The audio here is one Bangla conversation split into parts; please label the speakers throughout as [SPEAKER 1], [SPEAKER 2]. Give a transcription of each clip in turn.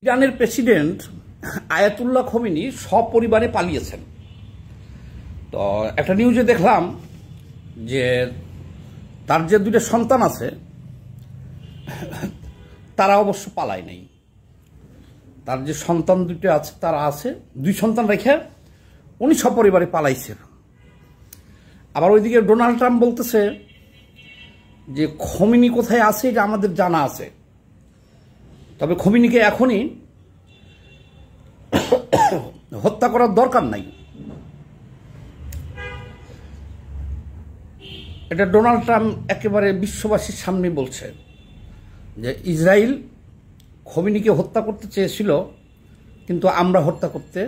[SPEAKER 1] ইরানের প্রেসিডেন্ট আয়াতুল্লাহ খোমেনি সপরিবারে পালিয়েছেন। তো একটা নিউজে দেখলাম যে তার যে দুটো সন্তান আছে তারা অবশ্য পালায় নাই। তার যে সন্তান দুটো আছে তারা আছে, দুই সন্তান রেখে উনি সপরিবারে পালাইছে। আবার ওইদিকে ডোনাল্ড ট্রাম্প বলতেছে যে খোমেনি কোথায় আছে এটা আমাদের জানা আছে, তবে খোমেনিকে এখনই হত্যা করার দরকার নাই। এটা ডোনাল্ড ট্রাম্প একেবারে বিশ্ববাসীর সামনে বলছে যে ইসরায়েল খোমেনিকে হত্যা করতে চেয়েছিল, কিন্তু আমরা হত্যা করতে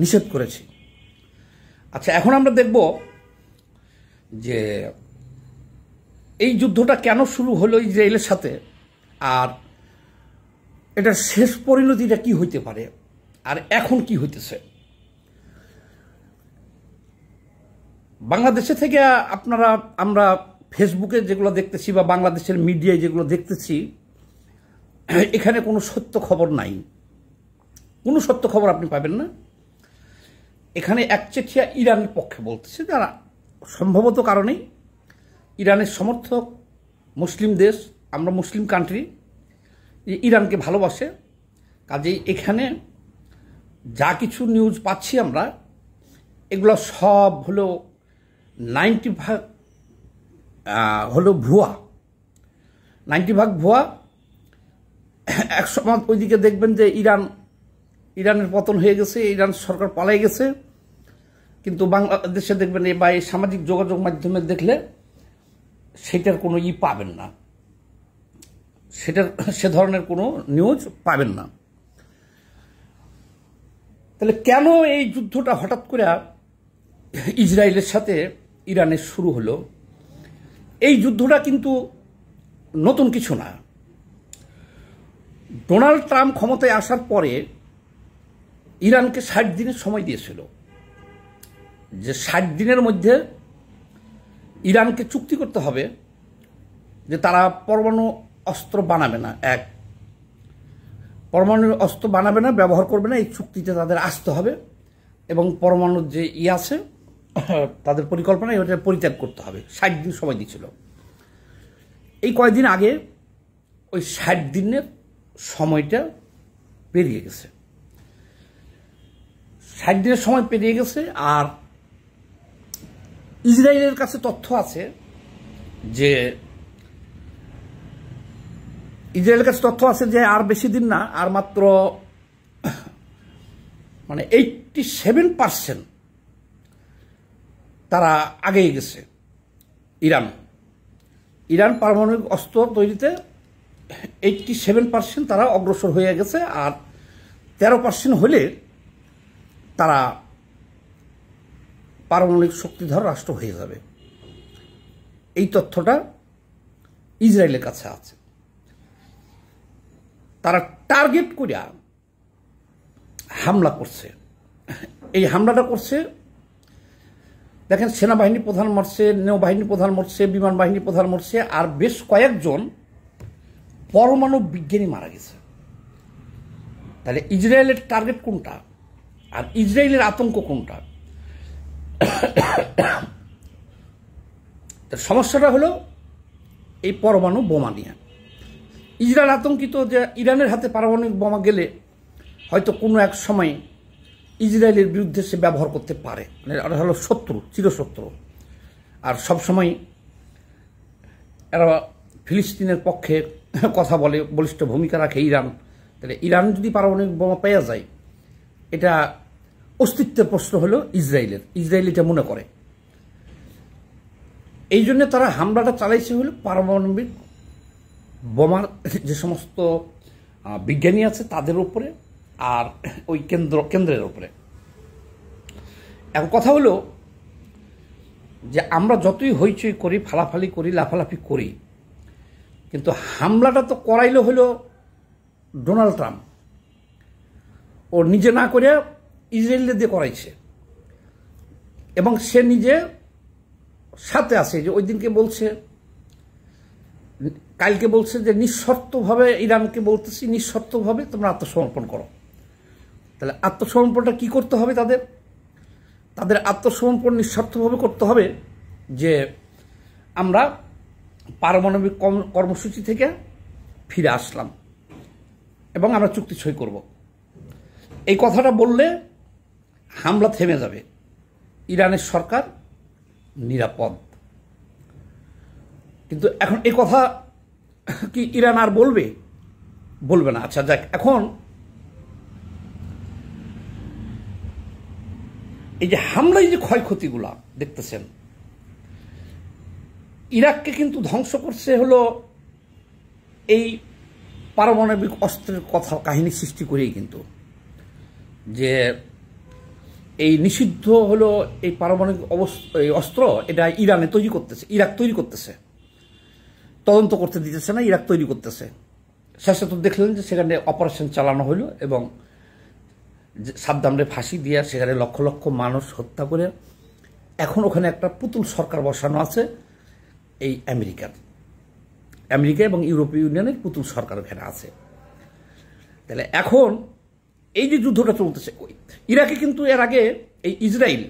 [SPEAKER 1] নিষেধ করেছি। আচ্ছা, এখন আমরা দেখব যে এই যুদ্ধটা কেন শুরু হলো ইসরায়েলের সাথে, আর এটার শেষ পরিণতিটা কি হইতে পারে, আর এখন কি হইতেছে। বাংলাদেশে থেকে আমরা ফেসবুকে যেগুলো দেখতেছি বা বাংলাদেশের মিডিয়ায় যেগুলো দেখতেছি, এখানে কোনো সত্য খবর নাই, কোনো সত্য খবর আপনি পাবেন না। এখানে একচেটিয়া ইরানের পক্ষে বলতেছে, যারা সম্ভবত কারণেই ইরানের সমর্থক, মুসলিম দেশ, আমরা মুসলিম কান্ট্রি, ইরানকে ভালোবাসে। কাজেই এখানে যা কিছু নিউজ পাচ্ছি আমরা, এগুলো সব হলো 90% হলো ভুয়া, 90% ভুয়া। একসময় ওইদিকে দেখবেন যে ইরানের পতন হয়ে গেছে, ইরান সরকার পালাই গেছে, কিন্তু বাংলাদেশে দেখবেন বা এই সামাজিক যোগাযোগ মাধ্যমে দেখলে সেটার কোনো পাবেন না, সে ধরনের কোনো নিউজ পাবেন না। তাহলে কেন এই যুদ্ধটা হঠাৎ করে ইসরায়েলের সাথে ইরানের শুরু হলো? এই যুদ্ধটা কিন্তু নতুন কিছু না। ডোনাল্ড ট্রাম্প ক্ষমতায় আসার পরে ইরানকে 60 দিনের সময় দিয়েছিল, যে 60 দিনের মধ্যে ইরানকে চুক্তি করতে হবে যে তারা পরমাণু অস্ত্র বানাবে না, পরমাণু অস্ত্র বানাবে না, ব্যবহার করবে না, এই চুক্তিতে তাদের আসতে হবে, এবং পরমাণুর যে আছে তাদের পরিকল্পনা ওটা পরিত্যাগ করতে হবে। 60 দিন সময় দিয়েছিল। এই কয়েকদিন আগে ওই 60 দিনের সময়টা পেরিয়ে গেছে, 60 দিনের সময় পেরিয়ে গেছে। আর ইসরায়েলের কাছে তথ্য আছে যে আর বেশি দিন না, আর মাত্র 87% তারা আগেই গেছে। ইরান পারমাণবিক অস্ত্র তৈরিতে 87% তারা অগ্রসর হয়ে গেছে, আর 13% হলে তারা পারমাণবিক শক্তিধর রাষ্ট্র হয়ে যাবে। এই তথ্যটা ইসরায়েলের কাছে আছে। তারা টার্গেট করে হামলা করছে। এই হামলাটা করছে, দেখেন, সেনাবাহিনী প্রধান মরছে, নৌবাহিনী প্রধান মরছে, বিমান বাহিনী প্রধান মরছে, আর বেশ কয়েকজন পরমাণু বিজ্ঞানী মারা গেছে। তাহলে ইসরায়েলের টার্গেট কোনটা, আর ইসরায়েলের আতঙ্ক কোনটা? সমস্যাটা হলো এই পরমাণু বোমা নিয়ে। ইসরায়েল আতঙ্কিত যে ইরানের হাতে পারমাণবিক বোমা গেলে হয়তো কোনো এক সময় ইসরায়েলের বিরুদ্ধে সে ব্যবহার করতে পারে, এটা হলো শত্রু, চিরশত্রু। আর সবসময় এরা ফিলিস্তিনের পক্ষে কথা বলে, বলিষ্ঠ ভূমিকা রাখে ইরান। তাহলে ইরান যদি পারমাণবিক বোমা পেয়ে যায়, এটা অস্তিত্বের প্রশ্ন হলো ইসরায়েল এটা মনে করে। এই জন্য তারা হামলাটা চালাইছে হলো পারমাণবিক বোমার যে সমস্ত বিজ্ঞানী আছে তাদের উপরে, আর ওই কেন্দ্রের উপরে। এখন কথা হলো যে আমরা যতই হইচই করি, ফালাফালি করি, লাফালাফি করি, কিন্তু হামলাটা তো করাইলো হলো ডোনাল্ড ট্রাম্প। ও নিজে না করে ইসরায়েলদের দিয়ে করাইছে, এবং সে নিজে সাথে আছে। যে ওই দিনকে বলছে কালকে বলছে যে নিঃশর্তভাবে, ইরানকে বলতেছি নিঃশর্তভাবে তোমরা আত্মসমর্পণ করো। তাহলে আত্মসমর্পণটা কি করতে হবে তাদের? তাদের আত্মসমর্পণ নিঃস্বার্থভাবে করতে হবে যে আমরা পারমাণবিক কর্মসূচি থেকে ফিরে আসলাম এবং আমরা চুক্তি সই করব। এই কথাটা বললে হামলা থেমে যাবে, ইরানের সরকার নিরাপদ। কিন্তু এখন এই কথা কি ইরান আর বলবে? বলবে না। আচ্ছা যাক, এখন এই যে হামলায় যে ক্ষয়ক্ষতিগুলা দেখতেছেন, ইরাককে কিন্তু ধ্বংস করছে হলো এই পারমাণবিক অস্ত্রের কথা কাহিনী সৃষ্টি করেই, কিন্তু যে এই নিষিদ্ধ হলো এই পারমাণবিক অস্ত্র, এটা ইরানে তৈরি করতেছে, ইরাক তৈরি করতেছে, তদন্ত করতে দিতেছে না, ইরাক তৈরি করতেছে। শেষে তো দেখলেন যে সেখানে অপারেশন চালানো হলো এবং সাদ্দামরে ফাঁসি দিয়ে সেখানে লক্ষ লক্ষ মানুষ হত্যা করে এখন ওখানে একটা পুতুল সরকার বসানো আছে, এই আমেরিকা এবং ইউরোপীয় ইউনিয়নের পুতুল সরকার ওখানে আছে। তাহলে এখন এই যে যুদ্ধটা চলতেছে ইরাকে, কিন্তু এর আগে এই ইসরায়েল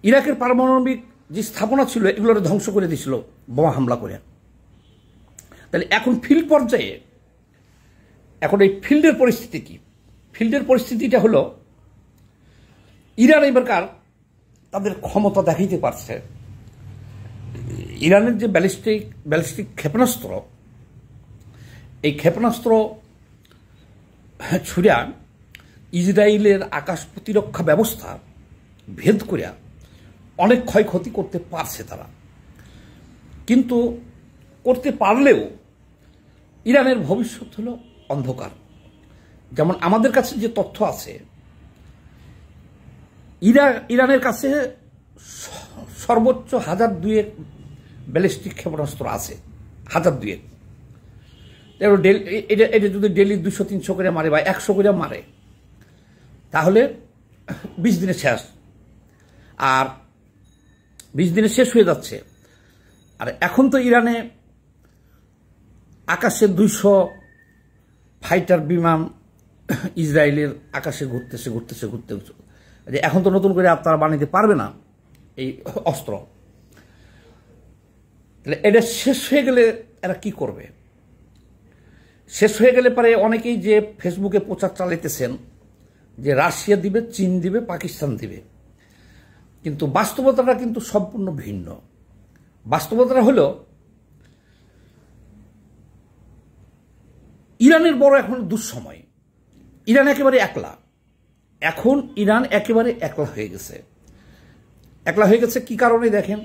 [SPEAKER 1] ইরাকের পারমাণবিক যে স্থাপনা ছিল এগুলোর ধ্বংস করে দিয়েছিল বোমা হামলা করে। তাহলে এখন ফিল্ড পর্যায়ে এখন এই ফিল্ডের পরিস্থিতি কি? ফিল্ডের পরিস্থিতিটা হলো ইরান এবারকার তাদের ক্ষমতা দেখাইতে পারছে। ইরানের যে ব্যালিস্টিক ক্ষেপণাস্ত্র, এই ক্ষেপণাস্ত্র ছুড়া ইসরায়েলের আকাশ প্রতিরক্ষা ব্যবস্থা ভেদ করিয়া অনেক ক্ষয়ক্ষতি করতে পারছে তারা। কিন্তু করতে পারলেও ইরানের ভবিষ্যৎ হলো অন্ধকার। যেমন আমাদের কাছে যে তথ্য আছে, ইরানের কাছে সর্বোচ্চ 1002 ব্যালিস্টিক ক্ষেপণাস্ত্র আছে, 1002। এটা যদি ডেলি 200-300 করে মারে বা 100 করে মারে তাহলে 20 দিনে শেষ, আর 20 দিনে শেষ হয়ে যাচ্ছে। আর এখন তো ইরানে আকাশে 200 ফাইটার বিমান ইসরায়েলের আকাশে ঘুরতে এখন তো নতুন করে তারা বানাইতে পারবে না এই অস্ত্র। তাহলে এটা শেষ হয়ে গেলে এরা কি করবে? শেষ হয়ে গেলে পরে অনেকেই যে ফেসবুকে প্রচার চালাইতেছেন যে রাশিয়া দিবে, চীন দিবে, পাকিস্তান দিবে, কিন্তু বাস্তবতাটা কিন্তু সম্পূর্ণ ভিন্ন। বাস্তবতাটা হলো ইরানের বড় এখন দুঃসময়। ইরান একেবারে একলা। এখন ইরান একেবারে একলা হয়ে গেছে। একলা হয়ে গেছে কি কারণে? দেখেন,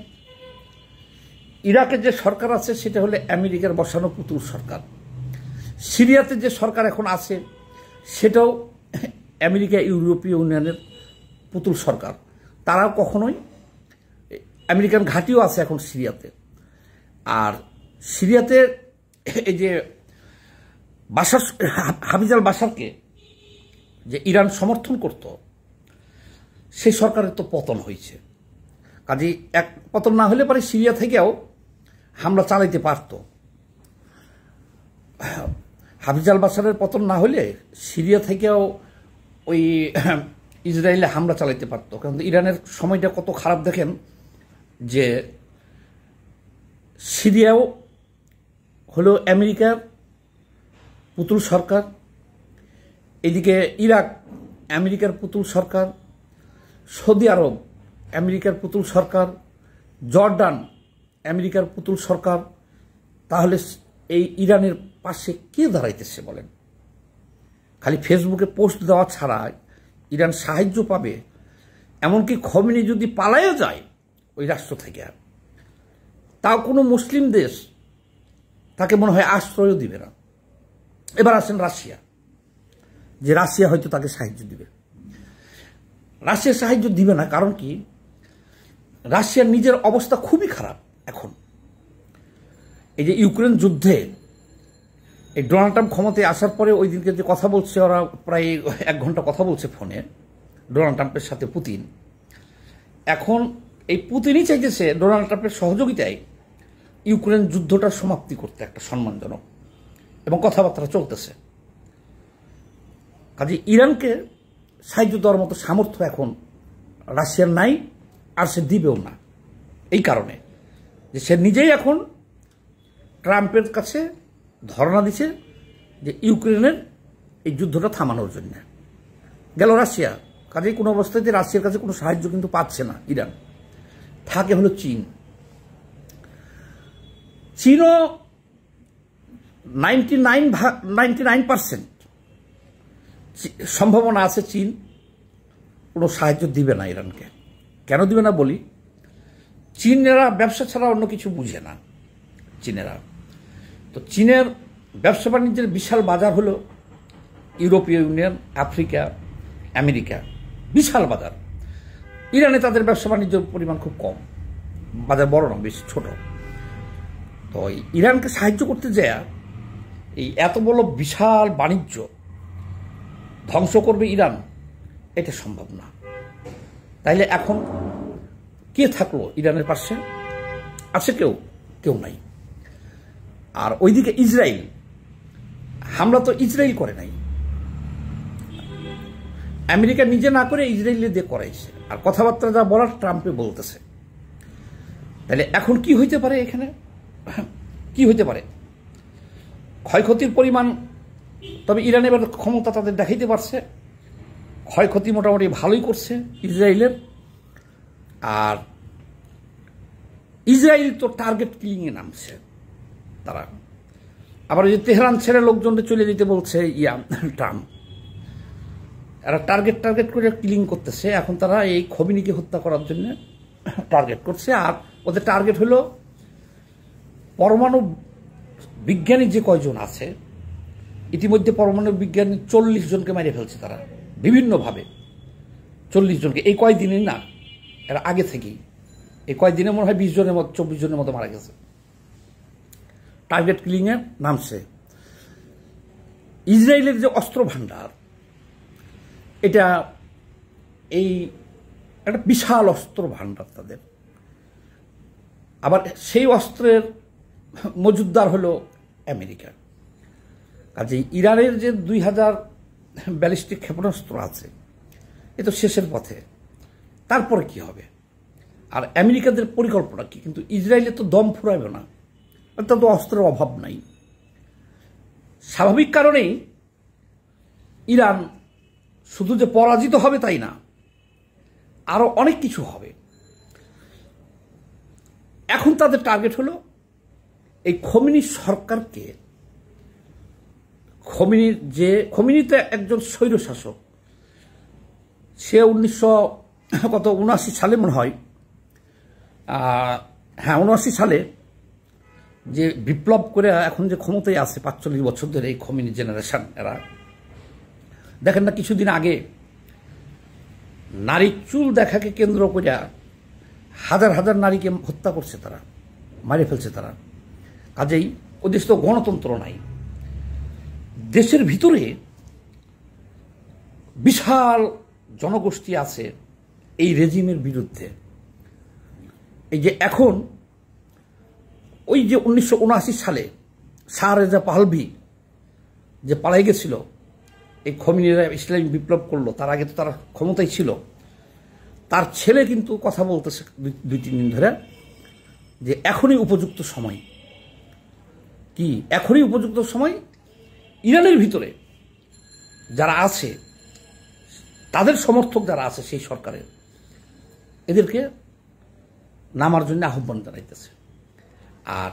[SPEAKER 1] ইরাকের যে সরকার আছে সেটা হলো আমেরিকার বসানো পুতুল সরকার। সিরিয়াতে যে সরকার এখন আছে সেটাও আমেরিকা ইউরোপীয় ইউনিয়নের পুতুল সরকার। তারাও কখনোই, আমেরিকান ঘাঁটিও আছে এখন সিরিয়াতে। আর সিরিয়াতে এই যে হাফিজ আল বাশারকে যে ইরান সমর্থন করত, সেই সরকারের তো পতন হয়েছে। কাজেই এক পতন না হলে পরে সিরিয়া থেকেও হামলা চালাইতে পারত। হাফিজ আল বাশারের পতন না হলে সিরিয়া থেকেও ওই ইসরায়েলে হামলা চালাইতে পারত। কারণ ইরানের সময়টা কত খারাপ দেখেন, যে সিরিয়াও হলো আমেরিকার পুতুল সরকার, এদিকে ইরাক আমেরিকার পুতুল সরকার, সৌদি আরব আমেরিকার পুতুল সরকার, জর্ডান আমেরিকার পুতুল সরকার। তাহলে এই ইরানের পাশে কে দাঁড়াইতেছে বলেন? খালি ফেসবুকে পোস্ট দেওয়া ছাড়া ইরান সাহায্য পাবে? এমনকি খমেনি যদি পালাইও যায় ওই রাষ্ট্র থেকে, তাও কোনো মুসলিম দেশ তাকে মনে হয় আশ্রয়ও দিবে না। এবার আসেন রাশিয়া, যে রাশিয়া হয়তো তাকে সাহায্য দিবে। রাশিয়া সাহায্য দিবে না, কারণ কি? রাশিয়ার নিজের অবস্থা খুবই খারাপ এখন। এই যে ইউক্রেন যুদ্ধে এই ডোনাল্ড ট্রাম্প ক্ষমতায় আসার পরে ওই দিনকে যে কথা বলছে, ওরা প্রায় 1 ঘন্টা কথা বলছে ফোনে ডোনাল্ড ট্রাম্পের সাথে পুতিন। এখন এই পুতিনই চাইতেছে ডোনাল্ড ট্রাম্পের সহযোগিতায় ইউক্রেন যুদ্ধটা সমাপ্তি করতে একটা সম্মানজনক, এবং কথাবার্তা চলতেছে। কাজে ইরানকে সাহায্য দেওয়ার মতো সামর্থ্য এখন রাশিয়ার নাই, আর সে দিবেও না। এই কারণে যে সে নিজেই এখন ট্রাম্পের কাছে ধর্ণা দিছে যে ইউক্রেনের এই যুদ্ধটা থামানোর জন্য। গেল রাশিয়া, কাজেই কোনো অবস্থাতে রাশিয়ার কাছে কোনো সাহায্য কিন্তু পাচ্ছে না ইরান। থাকে হলো চীন। চীনও 99% সম্ভাবনা আছে চীন কোনো সাহায্য দিবে না ইরানকে। কেন দিবে না বলি, চীনেরা ব্যবসা ছাড়া অন্য কিছু বুঝে না। চীনেরা তো, চীনের ব্যবসা বাণিজ্যের বিশাল বাজার হলো ইউরোপীয় ইউনিয়ন, আফ্রিকা, আমেরিকা, বিশাল বাজার। ইরানে তাদের ব্যবসা বাণিজ্যের পরিমাণ খুব কম, বাজার বড় না, বেশ ছোট। তো ইরানকে সাহায্য করতে যায় এই এত বড় বিশাল বাণিজ্য ধ্বংস করবে ইরান, এটা সম্ভব না। তাইলে এখন কে থাকলো ইরানের পাশে? আছে কেউ নাই। আর ওইদিকে ইসরায়েল, হামলা তো ইসরায়েল করে নাই, আমেরিকা নিজে না করে ইসরায়েল দিয়ে করাইছে। আর কথাবার্তা যা বলার ট্রাম্পে বলতেছে। তাহলে এখন কি হইতে পারে? এখানে কি হইতে পারে? ক্ষয়ক্ষতির পরিমাণ, তবে ইরান এবার ক্ষমতা তাদের দেখাইতে পারছে, ক্ষয়ক্ষতি মোটামুটি ভালোই করছে ইসরায়েলের। আর ইসরায়েল তো টার্গেট কিলিংয়ে নামছে তারা। আবার ওই যে তেহরান ছেড়ে লোকজনকে চলে যেতে বলছে ট্রাম্প। এরা টার্গেট করে কিলিং করতেছে। এখন তারা এই খমিনিকে হত্যা করার জন্য টার্গেট করছে। আর ওদের টার্গেট হলো পরমাণু বিজ্ঞানী যে কয়জন আছে, ইতিমধ্যে পরমাণু বিজ্ঞানী 40 জনকে মেরে ফেলছে তারা বিভিন্নভাবে। 40 জনকে এই কয়দিনই না, এরা আগে থেকেই এই কয়দিনে মনে হয় 20 জনের মতো 24 জনের মতো মারা গেছে। টার্গেট কিলিংয়ে নামছে। ইসরায়েলের যে অস্ত্র ভান্ডার, এটা এই একটা বিশাল অস্ত্র ভান্ডার তাদের। আবার সেই অস্ত্রের মজুদদার হলো আমেরিকা। কাজেই ইরানের যে 2000 ব্যালিস্টিক ক্ষেপণাস্ত্র আছে, এ তো শেষের পথে। তারপরে কি হবে? আর আমেরিকাদের পরিকল্পনা কি? কিন্তু ইসরায়েলে তো দম ফুরাবে না, অর্থাৎ তো অস্ত্রের অভাব নাই। স্বাভাবিক কারণেই ইরান শুধু যে পরাজিত হবে তাই না, আরো অনেক কিছু হবে। এখন তাদের টার্গেট হলো এই খমিনি সরকারকে, খমিনি তো একজন স্বৈরশাসক। সে 1979 সালে মনে হয়, হ্যাঁ 79 সালে যে বিপ্লব করে এখন যে ক্ষমতায় আছে 45 বছর ধরে এই খমিনি জেনারেশন, এরা দেখেন না কিছুদিন আগে নারীর চুল দেখাকে কেন্দ্র করে হাজার হাজার নারীকে হত্যা করছে তারা, মারে ফেলছে তারা। কাজেই ওদের তো গণতন্ত্র নাই। দেশের ভিতরে বিশাল জনগোষ্ঠী আছে এই রেজিমের বিরুদ্ধে। এই যে এখন ওই যে 1979 সালে শাহ রেজা পাহলভি যে পালাই গেছিল, এই খমিনিরা ইসলামী বিপ্লব করলো, তার আগে তো তারা ক্ষমতায় ছিল। তার ছেলে কিন্তু কথা বলতেছে 2-3 দিন ধরে যে এখনই উপযুক্ত সময়। কি এখনই উপযুক্ত সময়? ইরানের ভিতরে যারা আছে, তাদের সমর্থক যারা আছে সেই সরকারের, এদেরকে নামার জন্য আহ্বান জানাইতেছে। আর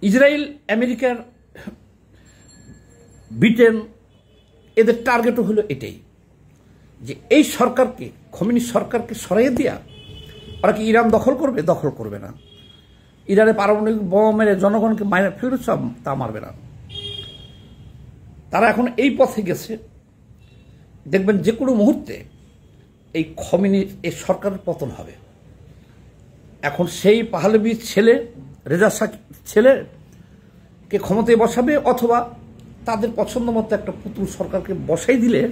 [SPEAKER 1] ইসরায়েল, আমেরিকার, ব্রিটেন, এদের টার্গেটও হলো এটাই যে এই সরকারকে, খমিনি সরকারকে সরাইয়ে দেয়া। ওরা কি ইরান দখল করবে? দখল করবে না। ইরানে পারমাণবিক বোমা মেরে জনগণকে মাইরে ফেলবে, সব তা মারবে না। তারা এখন এই পথে গেছে। দেখবেন যে কোনো মুহূর্তে এই খমিনির এই সরকারের পতন হবে। এখন সেই পাহলভির ছেলে, রেজা শাহ ছেলেকে ক্ষমতায় বসাবে, অথবা তাদের পছন্দ মতো একটা পুতুল সরকারকে বসাই দিলে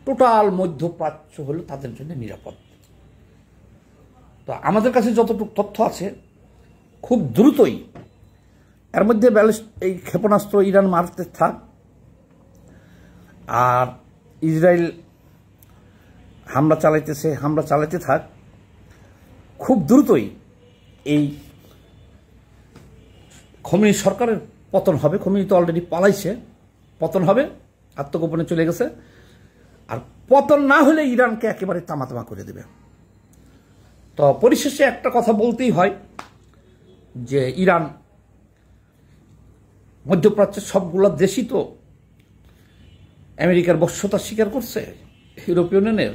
[SPEAKER 1] টোটাল মধ্যপ্রাচ্য হলো তাদের জন্য নিরাপদ। তো আমাদের কাছে যতটুকু তথ্য আছে, খুব দ্রুতই, এর মধ্যে এই ক্ষেপণাস্ত্র ইরান মারতে থাক, আর ইসরায়েল হামলা চালাইতে থাক, খুব দ্রুতই এই খোমেনি সরকারের পতন হবে। খোমেনি তো অলরেডি পালাইছে, পতন হবে, আত্মগোপনে চলে গেছে। আর পতন না হলে ইরানকে একেবারে তামাতামা করে দেবে। তো পরিশেষে একটা কথা বলতেই হয় যে ইরান মধ্যপ্রাচ্যের সবগুলো দেশই তো আমেরিকার বশ্যতা স্বীকার করছে, ইউরোপীয় ইউনিয়নের।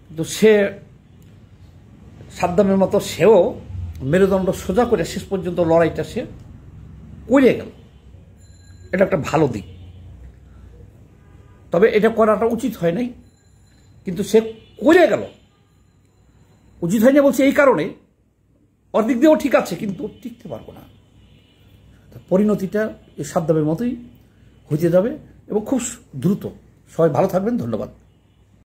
[SPEAKER 1] কিন্তু সে সাদ্দামের মতো সেও মেরুদণ্ড সোজা করে শেষ পর্যন্ত লড়াইটা সে করে গেল। এটা একটা ভালো দিক। তবে এটা করাটা উচিত হয় নাই, কিন্তু সে করে গেল। উচিত হয় না বলছে এই কারণে, ওর দিক দিয়েও ঠিক আছে, কিন্তু টিকতে পারবো না। পরিণতিটা এই সাদ্দামের মতোই হইতে যাবে এবং খুব দ্রুত। সবাই ভালো থাকবেন, ধন্যবাদ।